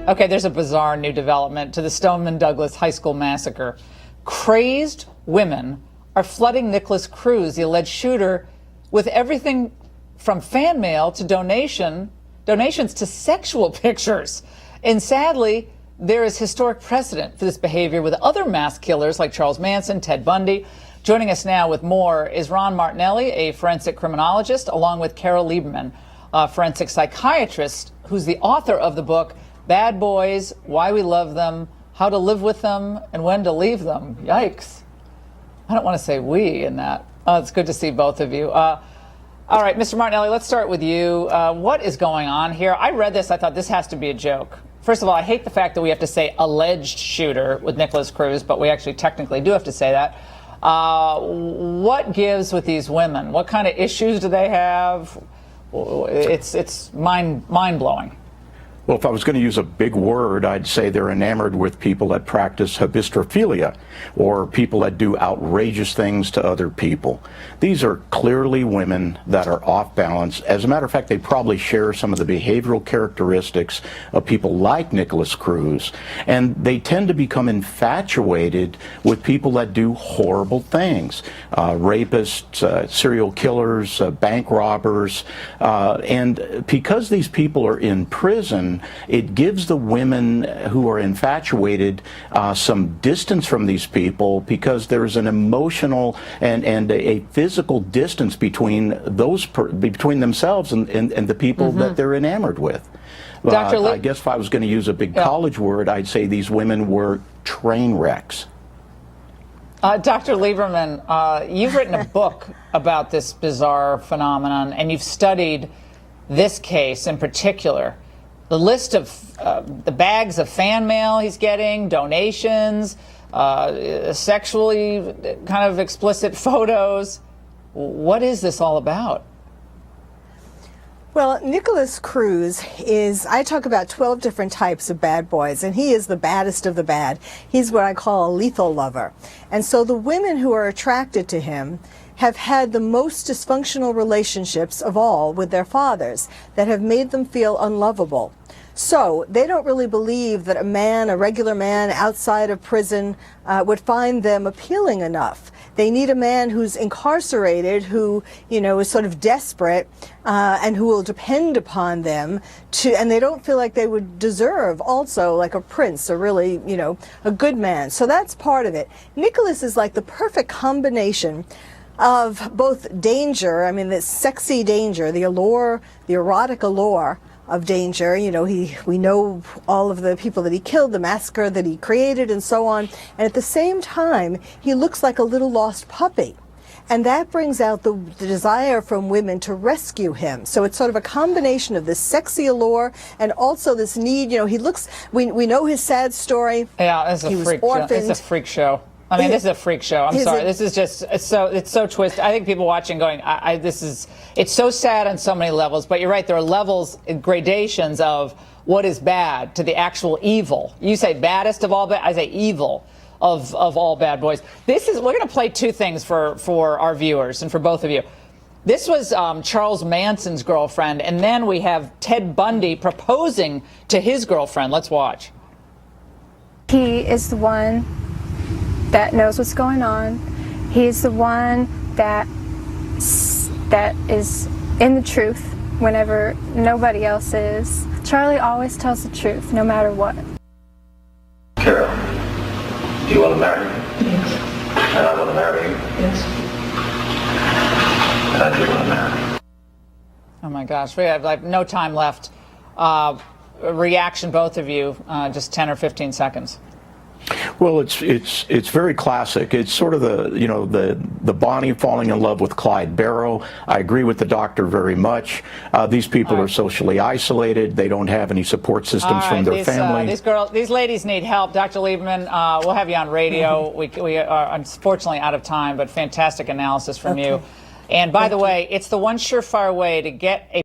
Okay, there's a bizarre new development to the Stoneman Douglas High School massacre. Crazed women are flooding Nicholas Cruz, the alleged shooter, with everything from fan mail to donations to sexual pictures. And sadly, there is historic precedent for this behavior with other mass killers like Charles Manson, Ted Bundy. Joining us now with more is Ron Martinelli, a forensic criminologist, along with Carole Lieberman, a forensic psychiatrist, who's the author of the book Bad Boys, Why We Love Them, How to Live With Them, and When to Leave Them. Yikes. I don't want to say we in that. It's good to see both of you. All right, Mr. Martinelli, let's start with you. What is going on here? I read this. I thought this has to be a joke. First of all, I hate the fact that we have to say alleged shooter with Nicholas Cruz, but we actually technically do have to say that. What gives with these women? What kind of issues do they have? It's mind-blowing. Well, if I was going to use a big word, I'd say they're enamored with people that practice hybristophilia, or people that do outrageous things to other people. These are clearly women that are off balance. As a matter of fact, they probably share some of the behavioral characteristics of people like Nicholas Cruz, and they tend to become infatuated with people that do horrible things. Rapists, serial killers, bank robbers, and because these people are in prison, it gives the women who are infatuated some distance from these people, because there's an emotional and a physical distance between between themselves and the people that they're enamored with. I guess if I was going to use a big college word, I'd say these women were train wrecks. Dr. Lieberman, you've written a book about this bizarre phenomenon, and you've studied this case in particular. The list of the bags of fan mail he's getting, donations, sexually kind of explicit photos. What is this all about? Well, Nicholas Cruz I talk about 12 different types of bad boys, and he is the baddest of the bad. He's what I call a lethal lover. And so the women who are attracted to him have had the most dysfunctional relationships of all with their fathers that have made them feel unlovable. So they don't really believe that a regular man outside of prison would find them appealing enough. They need a man who's incarcerated, who, is sort of desperate, and who will depend upon them and they don't feel like they would deserve also like a prince, or really, a good man. So that's part of it. Nicholas is like the perfect combination of both danger, the sexy danger, the allure, the erotic allure of danger. We know all of the people that he killed, the massacre that he created, and so on. And at the same time, he looks like a little lost puppy. And that brings out the desire from women to rescue him. So it's sort of a combination of this sexy allure and also this need. We know his sad story. Yeah, it's a freak show. It's a freak show. This is a freak show. I'm sorry. This is just it's so twisted. I think people watching going, it's so sad on so many levels. But you're right. There are levels, gradations of what is bad to the actual evil. You say baddest of all bad. I say evil of all bad boys. We're going to play two things for our viewers and for both of you. This was Charles Manson's girlfriend, and then we have Ted Bundy proposing to his girlfriend. Let's watch. He is the one that knows what's going on. He's the one that is in the truth whenever nobody else is. Charlie always tells the truth, no matter what. Carole, do you want to marry me? Yes. And I want to marry you? Yes. And I do want to marry you. Oh my gosh, we have like no time left. Reaction, both of you, just 10 or 15 seconds. Well, it's very classic. It's sort of the Bonnie falling in love with Clyde Barrow. I agree with the doctor very much. These people are socially isolated. They don't have any support systems from their family. These ladies need help. Dr. Lieberman, we'll have you on radio. We are unfortunately out of time, but fantastic analysis from you. And by the way, it's the one surefire way to get a